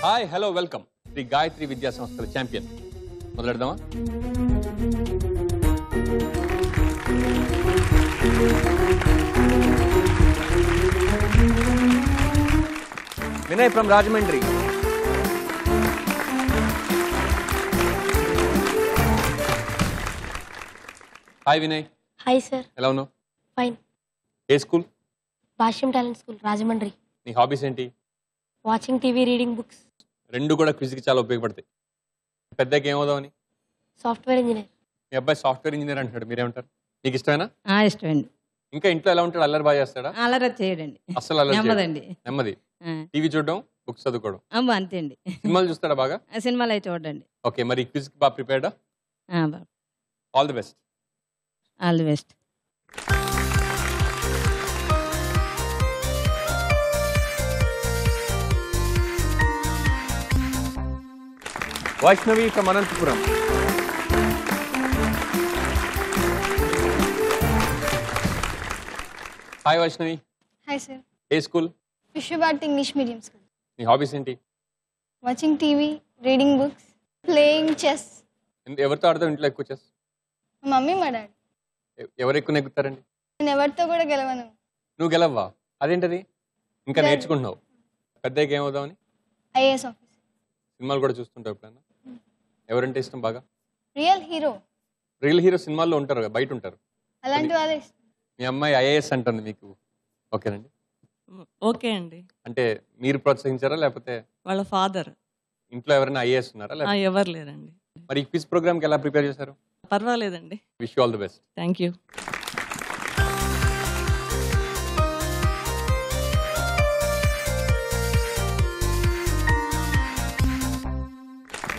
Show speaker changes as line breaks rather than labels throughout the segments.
Hi hello welcome Shri Gayatri Vidya సంస్థల champion. మొదలెడదామా? Vinay from Rajahmundry. Hi Vinay.
Hi sir.
ఎలా ఉన్నావు?
ఫైన్.
ఏ school?
Bhashyam talent school Rajahmundry.
నీ హాబీస్ ఏంటి?
Watching TV, reading books.
రెండు కూడా క్విజ్కి చాలా ఉపయోగపడతాయి. పెద్దకి ఏమవుదామని?
Software engineer.
మీ అబ్బాయి సాఫ్ట్వేర్ ఇంజనీర్ అంటున్నాడు, మీరేమంటారు? నీకు ఇష్టమేనా?
ఇష్టమండి.
ఇంకా ఇంట్లో ఎలా ఉంటాడు? అల్లరి బాగా చేస్తాడా?
అల్లరి చేయడండి,
అసలు అల్లరి చేయడు.
నెమ్మదండి.
నెమ్మది. టీవీ చూడడం, బుక్స్ చదువుకోవడం.
అంతే అండి.
సినిమాలు చూస్తాడా బాగా?
సినిమాలు అయితే చూడండి.
ఓకే, మరి క్విజ్ కి బాగా ప్రిపేర్డా? All the best.
All the best.
Vaishnavi from Anantapur. Hi Vaishnavi.
Hi sir.
ఏ school?
Vishwabharati English medium school.
నీ హాబీస్ ఏంటి?
Watching TV, reading books, playing chess.
ఎవరితో ఆడతావు ఇంట్లో ఎక్కువ? చెస్
మా మమ్మీ మా డాడీ.
ఎవరు ఎక్కువ నెగ్గుతారండి?
నేను ఎవరితో కూడా గెలవను.
నువ్వు గెలవ్వా? అదేంటది? ఇంకా నేర్చుకుంటున్నావు. పెద్దగా ఏమవుదామని?
IAS officer.
సినిమాలు కూడా చూస్తుంటావు ఎప్పుడైనా? ఎవరంటే ఇష్టం బాగా?
Real hero.
రియల్ హీరో సినిమాల్లో ఉంటారు కదా, బయట ఉంటారు.
అలాంటి వాళ్ళే ఇష్టం.
మీ అమ్మాయి ఐఏఎస్ అంటుంది, మీకు ఓకేనండి?
ఓకే అండి.
అంటే మీరు ప్రోత్సహించారా లేకపోతే
వాళ్ళ ఫాదర్?
ఇంట్లో ఎవరైనా ఐఏఎస్ ఉన్నారా?
ఎవరు లేరండి.
మరి ఈ క్విజ్ ప్రోగ్రామ్కి ఎలా ప్రిపేర్ చేశారు?
పర్వాలేదండి.
Wish you all the best.
Thank you.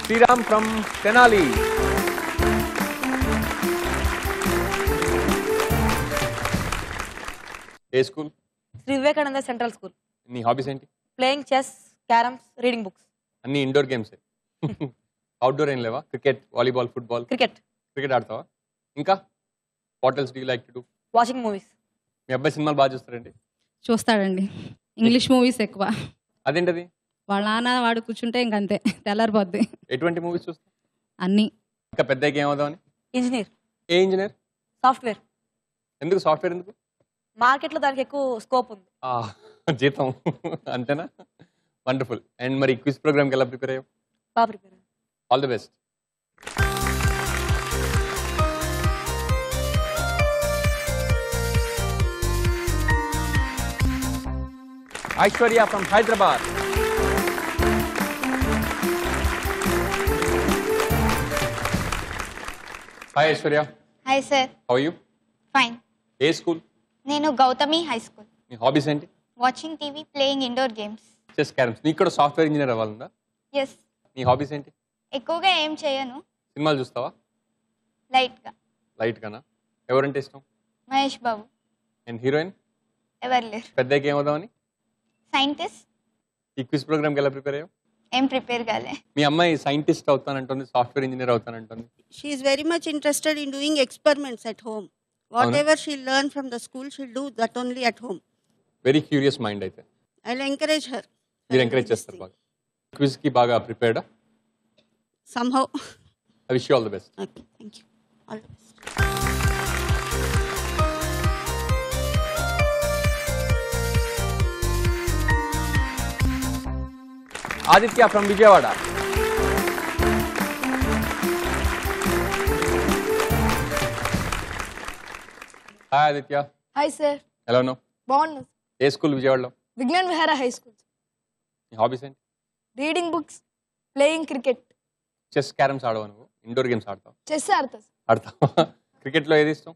Sriram from Tenali. ఏ school?
Shri Vivekananda central school.
నీ హాబీస్ ఏంటి?
Playing chess, carroms, reading books.
అన్ని ఇండోర్ గేమ్సే. అవుట్డోర్ ఏం లేవా? Cricket, volleyball, football?
Cricket.
Cricket ఆడతావా? ఇంకా what else do you like to do?
Watching movies.
మీ అబ్బాయి సినిమాలు బాగా చూస్తారండి?
చూస్తాడండి. ఇంగ్లీష్ మూవీస్ ఎక్కువ.
అదేంటది?
వాళ్ళ నాన్న వాడు కూర్చుంటే ఇంకంతే, తెల్లారిపోద్ది.
ఎటువంటి మూవీస్ చూస్తా?
అన్నీ.
ఇంకా పెద్దగా ఏమవుదామని?
ఇంజనీర్.
ఏ ఇంజనీర్?
సాఫ్ట్వేర్.
ఎందుకు సాఫ్ట్వేర్ ఎందుకు?
మార్కెట్లో దానికి ఎక్కువ స్కోప్ ఉంది.
జీతం అంతేనా? వండర్ఫుల్. అండ్ మరి క్విజ్ ప్రోగ్రామ్కి ఎలా ప్రిపేర్ అయ్యావు?
బాగా prepare.
All the best. Aishwarya from Hyderabad. Hi Aishwarya.
Hi sir.
How you?
Fine.
ఏ స్కూల్?
నేను గౌతమి హై స్కూల్.
నీ హాబీస్ ఏంటి?
Watching TV, playing indoor games.
Chess, carroms. నీకు కూడా సాఫ్ట్వేర్ ఇంజనీర్ అవ్వాలందా?
ఎస్.
నీ హాబీస్ ఏంటి?
ఎక్కువగా ఏం చేయను,
సినిమాలు చూస్తావా?
లైట్గా.
లైట్గానా? ఎవరంటే ఇష్టం?
మహేష్ బాబు.
And heroine?
ఎవరు లేరు.
పెద్దగా ఏమవుదామని?
సైంటిస్ట్.
ఈ క్విజ్ ప్రోగ్రామ్కి ఎలా ప్రిపేర్ అయ్యావు?
ఏం ప్రిపేర్ కాలే.
మీ అమ్మాయి సైంటిస్ట్ అవుతానంటుంది, సాఫ్ట్వేర్ ఇంజనీర్ అవుతానంటుంది.
She is very much interested in doing experiments at home. Whatever she'll learn from the school, she'll do that only at home.
Very curious mind అయితే.
I'll encourage her.
మీరు encourage చేస్తారు బాగా. క్విజ్కి బాగా ప్రిపేర్డా?
Somehow.
I wish you all the best.
Okay, thank you. All the best.
Aditya from Vijayawada. Hi Aditya.
Hi sir.
ఎలా ఉన్నావు?
బాగున్నాను.
ఏ స్కూల్ విజయవాడలో?
Vignan Vihara high school.
నీ హాబీస్ ఏంటి?
Reading books, playing cricket.
Chess, carroms ఆడవా నువ్వు? ఇండోర్ గేమ్స్ ఆడతావు?
చెస్ ఆడతా సార్.
ఆడతావా? క్రికెట్లో ఏది ఇష్టం?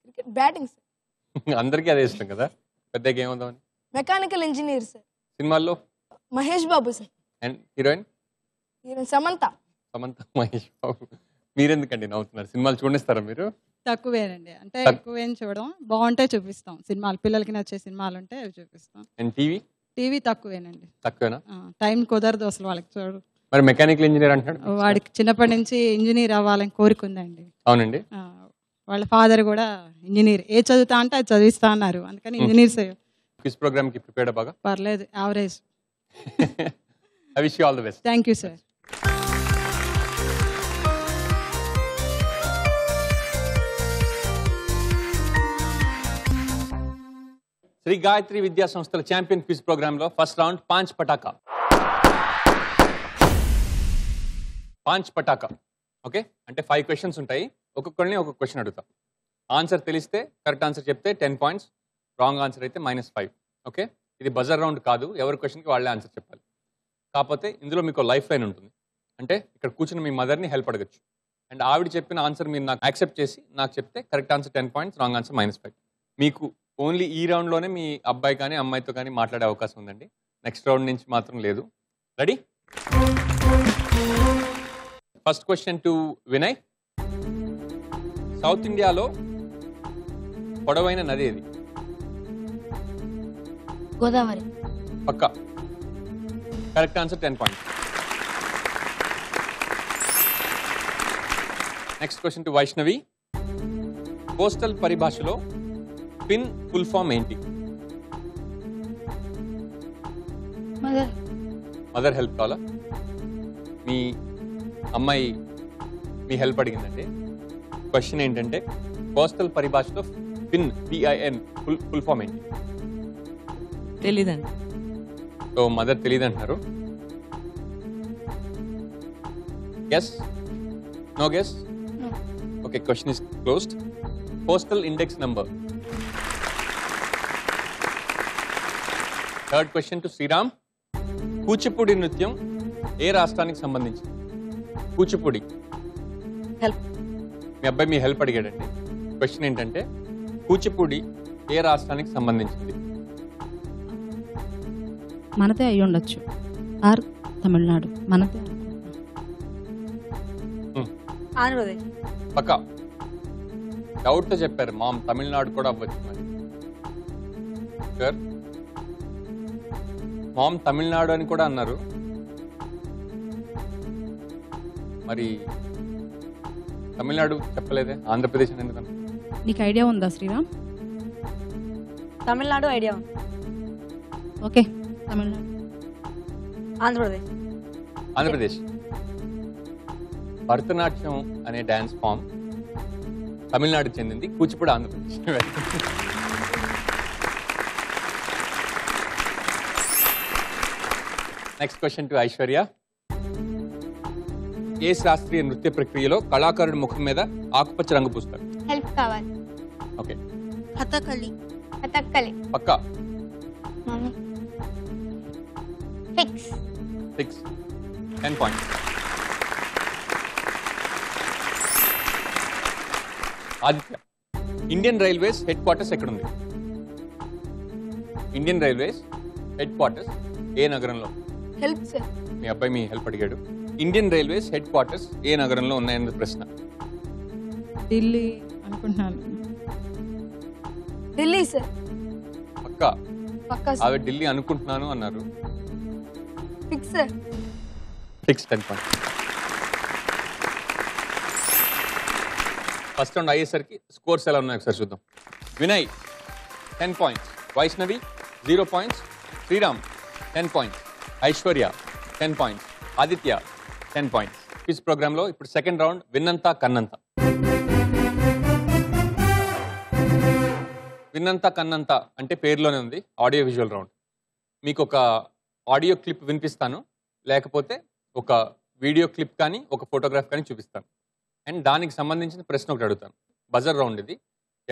Cricket batting sir.
అందరికీ అదే ఇష్టం కదా. పెద్దగా ఏమవుదామని?
Mechanical engineer sir.
సినిమాల్లో?
Mahesh Babu sir.
And heroine?
Samantha.
Samantha, Mahesh Babu. మీరెందుకండి నవ్వుతున్నారు? సినిమాలు చూడనిస్తారా మీరు?
తక్కువేనండి, అంటే
తక్-
ఎక్కువేం చూడడం. బాగుంటే చూపిస్తాం సినిమాలు, పిల్లలకి నచ్చే సినిమాలు ఉంటే అవి చూపిస్తాం.
And TV?
టీవీ తక్కువేనండి.
తక్కువేనా?
టైం కుదరదు అసలు వాళ్ళకి చూడు.
మరి మెకానికల్ ఇంజనీర్ అంటున్నాడు.
వాడికి చిన్నప్పటి నుంచి ఇంజనీర్ అవ్వాలని కోరిక ఉందండి.
అవునండి.
వాళ్ళ ఫాదర్ కూడా ఇంజనీర్. ఏ చదువుతా అంటే అది చదివిస్తా అన్నారు, అందుకని ఇంజనీర్స్.
క్విజ్ ప్రోగ్రామ్ కి ప్రిపేర్డ్ బాగా?
పర్లేదు, average.
I wish you all the best.
Thank you sir.
Shri Gayatri Vidya సంస్థల ఛాంపియన్ క్విజ్ ప్రోగ్రామ్ లో ఫస్ట్ రౌండ్ పాంచ్ పటాకా. ఓకే, అంటే 5 క్వశ్చన్స్ ఉంటాయి. ఒక్కొక్కరిని ఒక్కొక్క క్వశ్చన్ అడుగుతాం. ఆన్సర్ తెలిస్తే కరెక్ట్ ఆన్సర్ చెప్తే 10 పాయింట్స్, రాంగ్ ఆన్సర్ అయితే -5. ఓకే, ఇది బజర్ రౌండ్ కాదు, ఎవరి క్వశ్చన్కి వాళ్ళే ఆన్సర్ చెప్పాలి. కాకపోతే ఇందులో మీకు లైఫ్ లైన్ ఉంటుంది. అంటే ఇక్కడ కూర్చుని మీ మదర్ని హెల్ప్ అడగచ్చు. అండ్ ఆవిడ చెప్పిన ఆన్సర్ మీరు నాకు యాక్సెప్ట్ చేసి నాకు చెప్తే correct answer 10 points, wrong answer -5. మీకు ఓన్లీ ఈ రౌండ్లోనే మీ అబ్బాయి కానీ అమ్మాయితో కానీ మాట్లాడే అవకాశం ఉందండి. నెక్స్ట్ రౌండ్ నుంచి మాత్రం లేదు. Ready? First question to Vinay. South ఇండియాలో పొడవైన నది ఏది?
గోదావరి.
పక్కా. Correct answer 10 points. Next question to Vaishnavi. Postal పరిభాషలో పిన్ ఫుల్ ఫామ్ ఏంటి? మదర్ హెల్ప్ కావాలా? మీ అమ్మాయి మీ హెల్ప్ అడిగిందండి. క్వశ్చన్ ఏంటంటే పోస్టల్ పరిభాషలో పిన్ PIN ఫుల్ ఫామ్ ఏంటి?
తెలీదండి.
సో మదర్ తెలియదు అంటున్నారు. Guess? No guess? Okay, question is closed. Postal index number. Third question to Sriram. Kuchipudi నృత్యం ఏ రాష్ట్రానికి సంబంధించింది? కూచిపూడి.
హెల్ప్.
మీ అబ్బాయి మీ హెల్ప్ అడిగాడండి. క్వశ్చన్ ఏంటంటే కూచిపూడి ఏ రాష్ట్రానికి సంబంధించింది?
మనదే అయి ఉండొచ్చు, ఆర్ తమిళనాడు. మనదే
ఆంధ్రప్రదేశ్.
పక్కా. డౌట్తో చెప్పారు మామ్, తమిళనాడు కూడా అవ్వచ్చు మరి. సార్ మామ్ తమిళనాడు అని కూడా అన్నారు. మరి తమిళనాడు చెప్పలేదే, ఆంధ్రప్రదేశ్ అని ఎందుకన్నా?
నీకు ఐడియా ఉందా శ్రీరామ్?
తమిళనాడు ఐడియా ఉంది.
ఓకే, తమిళనాడు.
ఆంధ్రప్రదేశ్.
ఆంధ్రప్రదేశ్. భరతనాట్యం అనే డాన్స్ ఫామ్ తమిళనాడుకి చెందింది, Kuchipudi Andhra Pradesh. Next question to Aishwarya. ఏ శాస్త్రీయ నృత్య ప్రక్రియలో కళాకారుడి ముఖం మీద ఆకుపచ్చ రంగు పూస్తారు?
హెల్ప్ కావాలి.
ఓకే,
కథకళి.
కథక్కలి.
పక్కా.
Mummy. Fix.
10 points. Aditya. Indian railways headquarters ఎక్కడుంది? ఇండియన్ రైల్వేస్ హెడ్ క్వార్టర్స్ ఏ నగరంలో?
Help sir.
మీ అబ్బాయి మీ హెల్ప్ అడిగాడు. ఇండియన్ రైల్వేస్ హెడ్ క్వార్టర్స్ ఏ నగరంలో ఉన్నాయన్నది ప్రశ్న.
ఢిల్లీ అనుకుంటున్నాను.
ఢిల్లీ సార్.
పక్కా.
పక్కా
ఆవిడ ఢిల్లీ అనుకుంటున్నాను అన్నారు.
Fix sir.
10 points. First round అయ్యేసరికి స్కోర్స్ ఎలా ఉన్నాయి ఒకసారి చూద్దాం. Vinay 10 points, Vaishnavi 0 points, Sriram 10 points, Aishwarya 10 points, Aditya 10 points. Quiz programme లో ఇప్పుడు సెకండ్ రౌండ్ విన్నంతా కన్నంతా. విన్నంతా కన్నంతా అంటే పేరులోనే ఉంది, ఆడియో విజువల్ రౌండ్. మీకు ఒక ఆడియో క్లిప్ వినిపిస్తాను, లేకపోతే ఒక వీడియో క్లిప్ కానీ ఒక ఫోటోగ్రాఫ్ కానీ చూపిస్తాను. అండ్ దానికి సంబంధించిన ప్రశ్న ఒకటి అడుగుతాను. బజర్ రౌండ్ ఇది.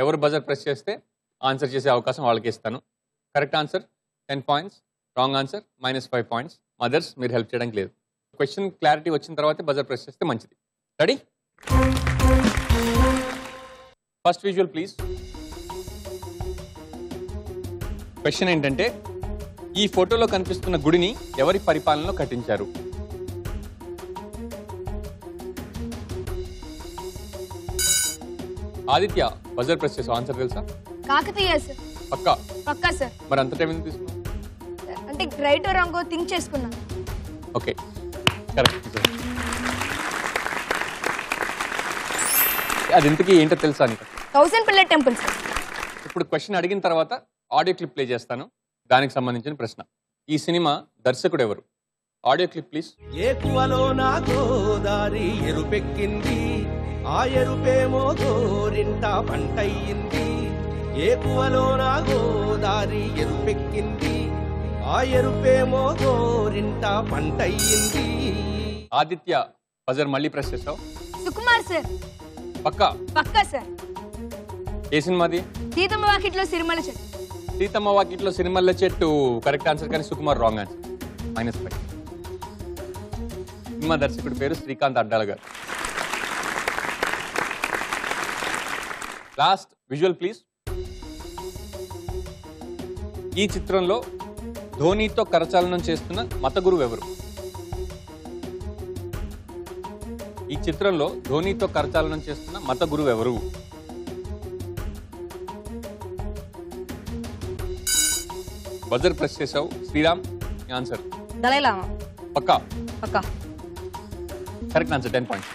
ఎవరు బజర్ ప్రెస్ చేస్తే ఆన్సర్ చేసే అవకాశం వాళ్ళకి ఇస్తాను. Correct answer 10 points, wrong answer -5 points. Mothers మీరు హెల్ప్ చేయడానికి లేదు. క్వశ్చన్ క్లారిటీ వచ్చిన తర్వాత బజర్ ప్రెస్ చేస్తే మంచిది. Ready? First visual please. Question ఏంటంటే ఈ ఫోటోలో కనిపిస్తున్న గుడిని ఎవరి పరిపాలనలో కట్టించారు? ఆదిత్య బజర్ ప్రెస్ చేసావు, ఆన్సర్ తెలుసా?
కాకతీయ సార్.
పక్కా.
పక్కా సార్.
మరి అంత టైం ఎందుకు తీసుకున్నావు?
అంటే రైట్ రాంగో థింక్ చేసుకున్నా.
Okay, correct. అది ఇంతకీ ఏంటో తెలుసా నీకు?
1000 పిల్లర్ టెంపుల్ సార్.
ఇప్పుడు క్వశ్చన్ అడిగిన తర్వాత ఆడియో క్లిప్ ప్లే చేస్తాను, దానికి సంబంధించిన ప్రశ్న. ఈ సినిమా దర్శకుడు ఎవరు? Audio clip please.
ఏకువలో నా గోదారి ఎరుపెక్కింది, ఆ ఎరుపేమో గోరింట పంటయ్యింది. ఏకువలో నా గోదారి ఎరుపెక్కింది, ఆ ఎరుపేమో గోరింట పంటయ్యింది.
ఆదిత్య బజర్ మళ్ళీ ప్రెస్ చేసావు.
సుకుమార్ సార్.
పక్కా
పక్కా సార్.
ఏ సినిమాది?
సీతమ్మ వాకిట్లో సిరిమల చెట్టు.
సీతమ్మ వాకిట్లో సినిమాల చెట్టు కరెక్ట్ ఆన్సర్, కానీ సుకుమార్ రాంగ్ ఆన్సర్. -5. సినిమా దర్శకుడి పేరు శ్రీకాంత్ అడ్డాల గారు. Last visual please. ఈ చిత్రంలో ధోనితో కరచాలనం చేస్తున్న మత గురువు ఎవరు? ఈ చిత్రంలో ధోనితో కరచాలనం చేస్తున్న మత గురువు ఎవరు? బజర్ ప్రెస్ చేసావు. శ్రీరామ్ ఆన్సర్.
దలైలామా.
పక్కా
పక్కా.
Correct answer. 10 points.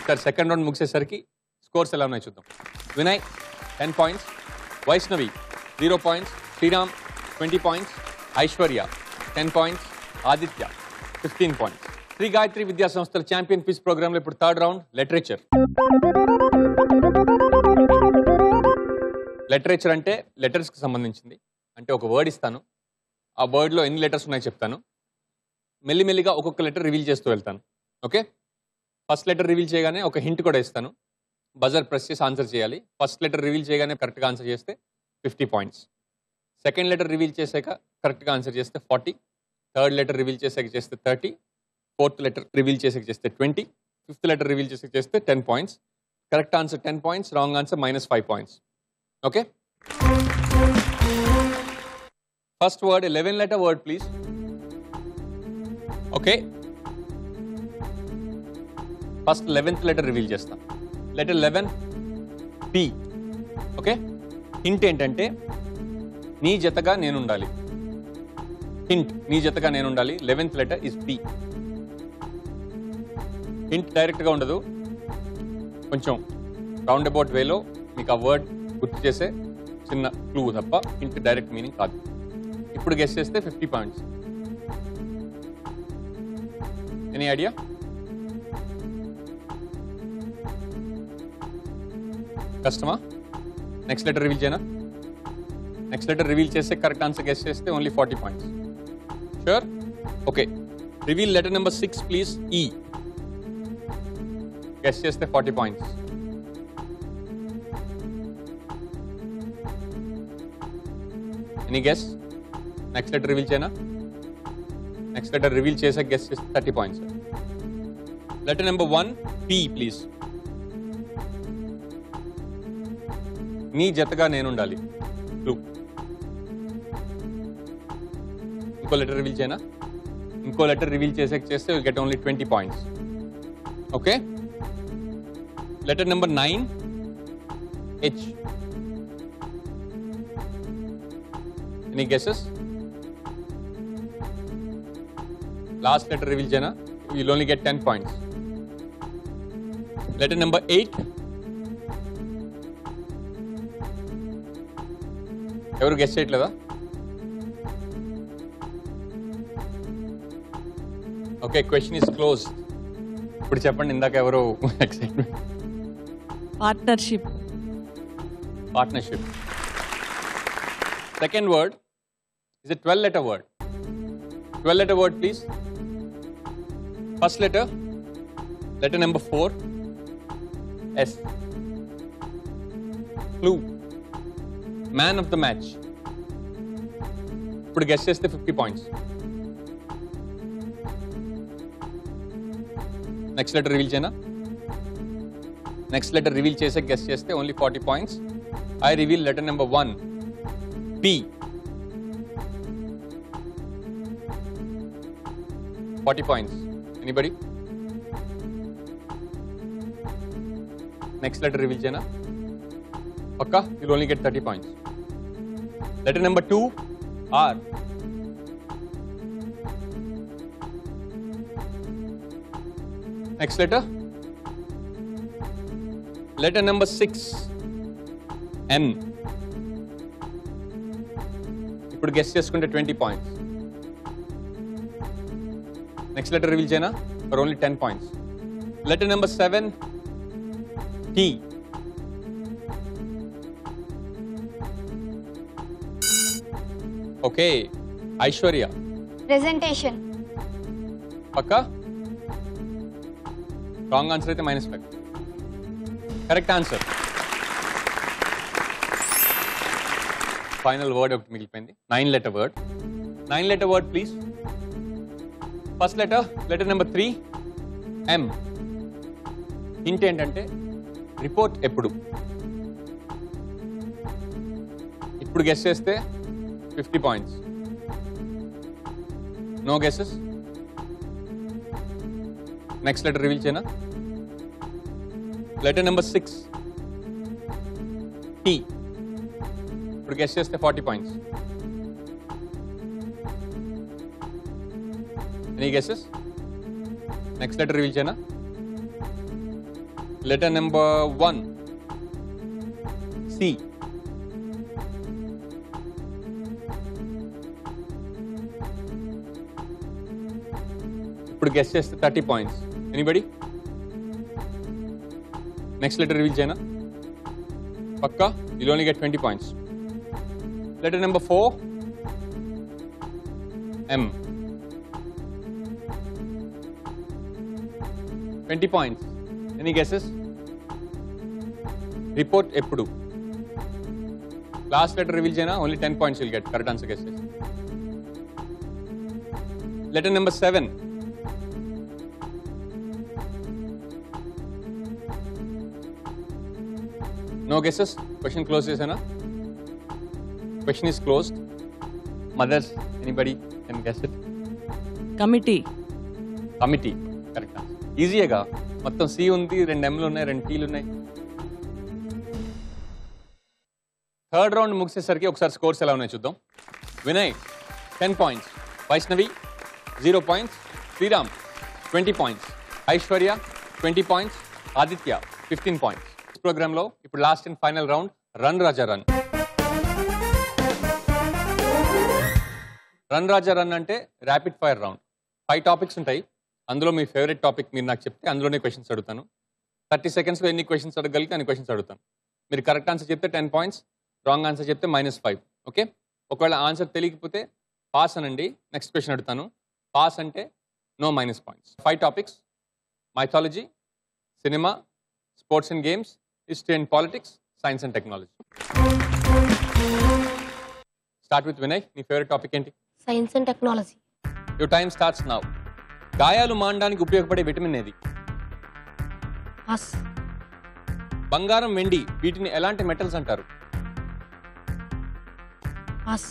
Sir second round ముగిసేసరికి స్కోర్స్ ఎలా ఉన్నాయి చూద్దాం. Vinay 10 points, Vaishnavi 0 points, Sriram 20 points, Aishwarya 10 points, Aditya 15 points. Shri Gayatri Vidya సంస్థల ఛాంపియన్ క్విజ్ ప్రోగ్రామ్ లో ఇప్పుడు థర్డ్ రౌండ్ లిటరేచర్. లిటరేచర్ అంటే లెటర్స్కి సంబంధించింది. అంటే ఒక వర్డ్ ఇస్తాను, ఆ వర్డ్లో ఎన్ని లెటర్స్ ఉన్నాయో చెప్తాను, మెల్లిమెల్లిగా ఒక్కొక్క లెటర్ రివీల్ చేస్తూ వెళ్తాను. ఓకే, ఫస్ట్ లెటర్ రివీల్ చేయగానే ఒక హింట్ కూడా ఇస్తాను. బజర్ ప్రెస్ చేసి ఆన్సర్ చేయాలి. ఫస్ట్ లెటర్ రివీల్ చేయగానే కరెక్ట్గా ఆన్సర్ చేస్తే 50 పాయింట్స్. సెకండ్ లెటర్ రివీల్ చేసాక కరెక్ట్గా ఆన్సర్ చేస్తే 40. థర్డ్ లెటర్ రివీల్ చేసాక చేస్తే 30. ఫోర్త్ లెటర్ రివీల్ చేసాక చేస్తే 20. ఫిఫ్త్ లెటర్ రివీల్ చేసాక చేస్తే 10 points. Correct answer 10 points, wrong answer -5 points. Okay, first word 11 letter word please. Okay, first 11th letter reveal చేస్తాం. Letter 11 P. ఓకే, హింట్ ఏంటంటే నీ జతగా నేనుండాలి. హింట్ నీ జతగా నేనుండాలి. 11th letter is P. Hint డైరెక్ట్గా ఉండదు, కొంచెం రౌండ్ అబౌట్ వేలో మీకు ఆ వర్డ్ గుర్తు చేసే చిన్న క్లూ తప్ప హింట్ డైరెక్ట్ మీనింగ్ కాదు. ఇప్పుడు గెస్ చేస్తే 50 పాయింట్స్. Any idea? కష్టమా? నెక్స్ట్ లెటర్ రివీల్ చేయనా? నెక్స్ట్ లెటర్ రివీల్ చేస్తే కరెక్ట్ ఆన్సర్ గెస్ చేస్తే only 40 points. Sure? Okay, reveal letter number 6 please. E. Guess చేస్తే 40 points. Any guess? Next letter reveal చేయనా? Next letter reveal చేసే guess చేస్తే 30 points. Letter number 1 P please. నీ జతగా నేనుండాలి. Two. ఇంకో letter reveal చేయనా? ఇంకో లెటర్ రివీల్ చేస్తే will get only 20 points. Okay, letter number 9 H. Any guesses? Last letter reveal చేయనా? Will only get 10 points. Letter number 8. ఎవరు గెస్ చేయట్లేదా? ఓకే, క్వశ్చన్ ఇస్ క్లోజ్. ఇప్పుడు చెప్పండి, ఇందాక ఎవరు excitement?
Partnership.
Partnership. Second word is a 12 letter word. 12 letter word please. First letter number 4 S. Clue. Man of the match. ఇప్పుడు guess చేస్తే 50 points. Next letter reveal చేయనా? నెక్స్ట్ లెటర్ రివీల్ చేసే guess చేస్తే only 40 points. I reveal letter number 1 P. 40 points. Anybody? Next letter reveal chena. Pakka? You'll only get 30 points. Letter number 2 R. Next letter. Letter number 6 N. ఇప్పుడు guess చేసుకుంటే 20 points. Next letter reveal చేయనా for only 10 points. Letter number 7 T. Okay Aishwarya
Presentation.
పక్కా? Wrong answer అయితే -5. Correct answer. Final word ఒకటి మిగిలిపోయింది. 9 letter word. 9 letter word please. First letter number 3 M. Hint ఏంటంటే report ఎప్పుడు. ఇప్పుడు గెస్ చేస్తే 50 points. No guesses. Next letter reveal చేయనా. Letter number 6 T. ఇప్పుడు గెస్ చేస్తే 40 points. Any guesses. Next letter reveal చేయనా. Letter number 1 C. ఇప్పుడు guess చేస్తే 30 points. Anybody. Next letter reveal చేయనా. పక్కా you'll only get 20 points. Letter number 4 M. 20 points. Any guesses? Report eppudu. Last letter reveal cheyna, only 10 points you'll get. Correct answer guesses. Letter number 7 no guesses. Question closed chesana. Question is closed. Mothers, anybody can guess it?
Committee.
Committee. Correct answer. ఈజీగా మొత్తం C ఉంది, 2 Mలు ఉన్నాయి, 2 Tలు ఉన్నాయి. Third round ముగిసేసరికి ఒకసారి scores ఎలా ఉన్నాయో చూద్దాం. Vinay 10 points, Vaishnavi 0 points, Sriram 20 points, Aishwarya 20 points, Aditya 15 points. Programme లో ఇప్పుడు last and final round run Raja run. Run Raja run అంటే ర్యాపిడ్ ఫైర్ రౌండ్. 5 టాపిక్స్ ఉంటాయి. అందులో మీ ఫేవరెట్ టాపిక్ మీరు నాకు చెప్తే అందులోనే క్వశ్చన్స్ అడుగుతాను. 30 secondsలో ఎన్ని క్వశ్చన్స్ అడగలిగితే అన్ని క్వశ్చన్స్ అడుగుతాను. మీరు కరెక్ట్ ఆన్సర్ చెప్తే 10 పాయింట్స్, రాంగ్ ఆన్సర్ చెప్తే -5. ఓకే. ఒకవేళ ఆన్సర్ తెలియకపోతే పాస్ అనండి. నెక్స్ట్ క్వశ్చన్ అడుగుతాను. పాస్ అంటే నో మైనస్ పాయింట్స్. 5 టాపిక్స్: mythology, cinema, sports and games, history and politics, science and technology. Start with Vinay. నీ ఫేవరెట్ టాపిక్ ఏంటి?
Science and technology.
Your time starts now. గాయాలు మానడానికి ఉపయోగపడే vitamin ఏది?
Pass.
బంగారం, వెండి వీటిని ఎలాంటి మెటల్స్ అంటారు?
పాస్.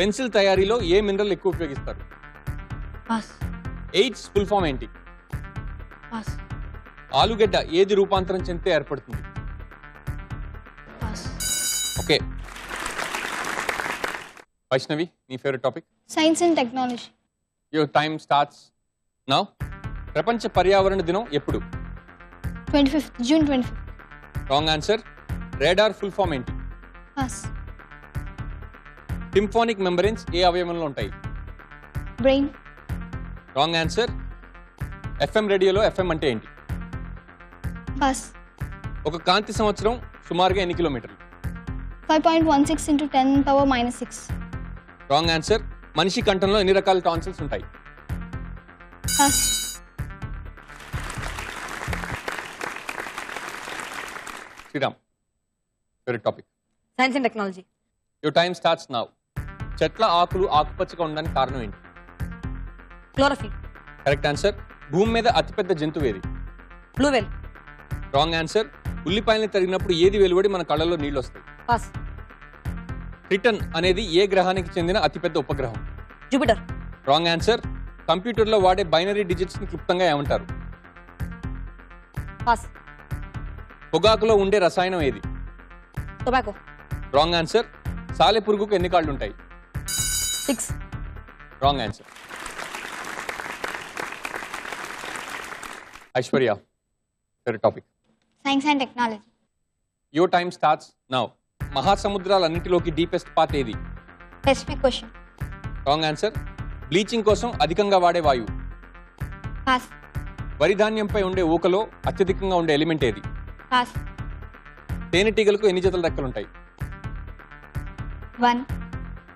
పెన్సిల్ తయారీలో ఏ మినరల్ ఎక్కువ ఉపయోగిస్తారు?
పాస్.
ఎయిడ్స్ ఫుల్ ఫామ్ ఏంటి?
పాస్.
ఆలుగడ్డ ఏది రూపాంతరం చెందితే ఏర్పడుతుంది?
పాస్.
ఓకే. వైష్ణవి నీ favourite topic?
Science and technology.
Your time starts now. ప్రపంచ పర్యావరణ దినం ఎప్పుడు?
25th, June 25th.
Wrong answer. Radar full form ఏంటి?
Pass.
టింఫానిక్ మెంబ్రెన్స్ ఏ అవయవంలో ఉంటాయి?
Brain.
Wrong answer. ఎఫ్ఎం రేడియోలో ఎఫ్ఎం అంటే ఏంటి?
Pass.
ఒక కాంతి సంవత్సరం సుమారుగా ఎన్ని కిలోమీటర్లు?
5.16 into 10⁻⁻⁶.
Wrong answer. మనిషి కంఠంలో ఎన్ని రకాల టాన్సిల్స్ ఉంటాయి?
Pass.
Sriram favourite topic?
Science and technology.
Your time starts now. చెట్ల ఆకులు ఆకుపచ్చగా ఉండడానికి కారణం ఏంటి?
క్లోరోఫిల్.
Correct answer. భూమి మీద అతిపెద్ద జంతువు ఏది?
Blue whale.
Wrong answer. ఉల్లిపాయల్ని తరిగినప్పుడు ఏది వెలువడి మన కళ్ళల్లో నీళ్ళు వస్తాయి?
పాస్.
ట్రిటన్ అనేది ఏ గ్రహానికి చెందిన అతిపెద్ద ఉపగ్రహం?
జూపిటర్.
Wrong answer. కంప్యూటర్లో వాడే బైనరీ డిజిట్స్ ని క్లుప్తంగా ఏమంటారు?
పాస్.
పొగాకులో ఉండే రసాయనం ఏది?
టొబాకో.
Wrong answer. సాలె పురుగుకు ఎన్ని కాళ్ళు ఉంటాయి?
6.
Wrong answer. Aishwarya favourite topic?
Science and technology.
Your time starts now. మహాసముద్రాలన్నింటిలోకి డీపెస్ట్ పాత్ ఏది?
Pacific Ocean.
Wrong answer. Bleaching కోసం అధికంగా వాడే వాయువు.
పాస్.
వరి ధాన్యంపై ఉండే ఊకలో అత్యధికంగా ఉండే ఎలిమెంట్ ఏది?
పాస్.
తేనెటీగలకు ఎన్ని జతల రెక్కలుంటాయి?
1.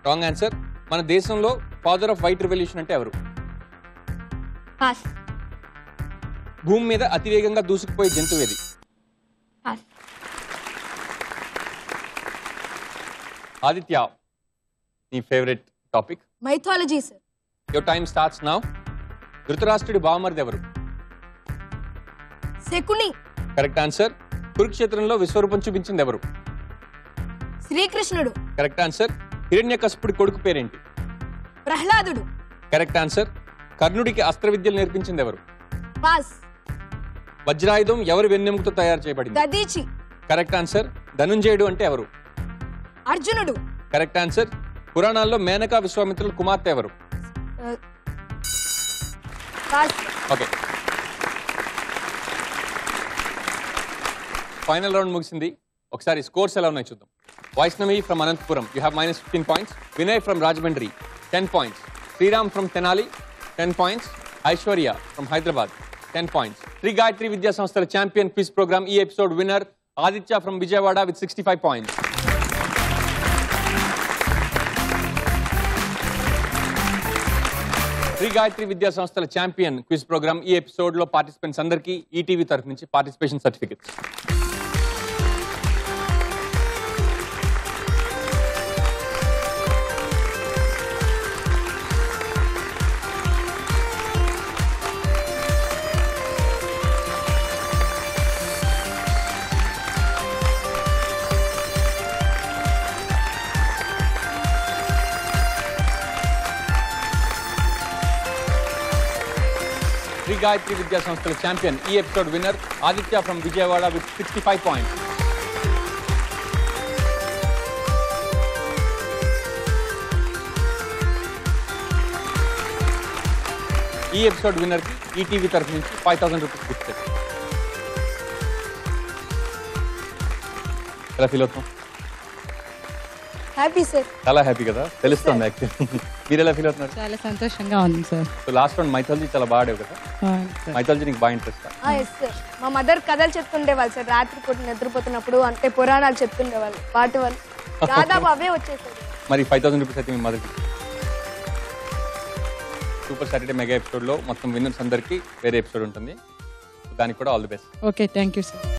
Wrong answer. మన దేశంలో ఫాదర్ ఆఫ్ వైట్ రెవల్యూషన్ అంటే ఎవరు?
పాస్.
భూమి మీద అతివేగంగా దూసుకుపోయే జంతువు ఏది?
పాస్.
ఆదిత్య, నీ favourite topic.
Mythology sir.
Your time starts now. ధృతరాష్ట్రుడి బావమరిది ఎవరు?
శకుని.
Correct answer. కురుక్షేత్రంలో విశ్వరూపం చూపించింది ఎవరు?
శ్రీకృష్ణుడు.
Correct answer. హిరణ్యకశిపుడి కొడుకు పేరేంటి?
ప్రహ్లాదుడు.
Correct answer. కర్ణుడికి అస్త్ర విద్యలు నేర్పించింది ఎవరు?
పాస్.
వజ్రాయుధం ఎవరి వెన్నెముకతో తయారు చేయబడింది?
దదీచి.
Correct answer. ధనుంజయుడు అంటే ఎవరు?
అర్జునుడు.
Correct answer. పురాణాల్లో మేనకా విశ్వామిత్రుల కుమార్తె ఎవరు?
పాస్.
ఓకే, ఫైనల్ రౌండ్ ముగిసింది. ఒకసారి స్కోర్స్ ఎలా ఉన్నాయి చూద్దాం. Vaishnavi from Anantapuram, you have -15 points. Vinay from Rajahmundry 10 points. Sriram from Tenali 10 points. Aishwarya from Hyderabad 10 points. Shri Gayatri Vidya సంస్థల ఛాంపియన్ క్విజ్ ప్రోగ్రామ్ ఈ episode winner Aditya from Vijayawada with 65 points. Shri Gayatri Vidya సంస్థల ఛాంపియన్ క్విజ్ ప్రోగ్రామ్ ఈ ఎపిసోడ్ లో పార్టిసిపెంట్స్ అందరికీ ఈటీవీ తరఫు నుంచి పార్టిసిపేషన్ సర్టిఫికెట్స్. శ్రీ గాయత్రి విద్యా సంస్థల ఛాంపియన్ ఈ episode winner Aditya from Vijayawada with 65 points. ఈ ఎపిసోడ్ విన్నర్ కి ఈటీవీ తరఫు నుంచి 5000 రూపీస్ గిఫ్ట్. ఎలా ఫీల్ అవుతాం?
Happy sir.
చాలా హ్యాపీ కదా, తెలుస్తుంది యాక్చువల్లీ. మీరు ఎలా ఫీల్ అవుతున్నారు?
చాలా సంతోషంగా ఉంది sir.
So last round mythology చాలా బాగా ఆడావు కదా. మైథాలజీ నీకు బాగా ఇంట్రెస్ట్?
Yes sir. మా మదర్ కథలు చెప్తుండేవాళ్ళు సార్, రాత్రి పూట నిద్రపోతున్నప్పుడు. అంటే పురాణాలు చెప్తుండేవాళ్ళు, వాటి వల్ల దాదాపు అవే వచ్చేసారు.
మరి 5000 రూపీస్ అయితే మీ మదర్కి. సూపర్ సాటర్డే మెగా ఎపిసోడ్లో మొత్తం విన్నర్స్ అందరికీ వేరే ఎపిసోడ్ ఉంటుంది, దానికి కూడా all the best.
Okay, thank you sir.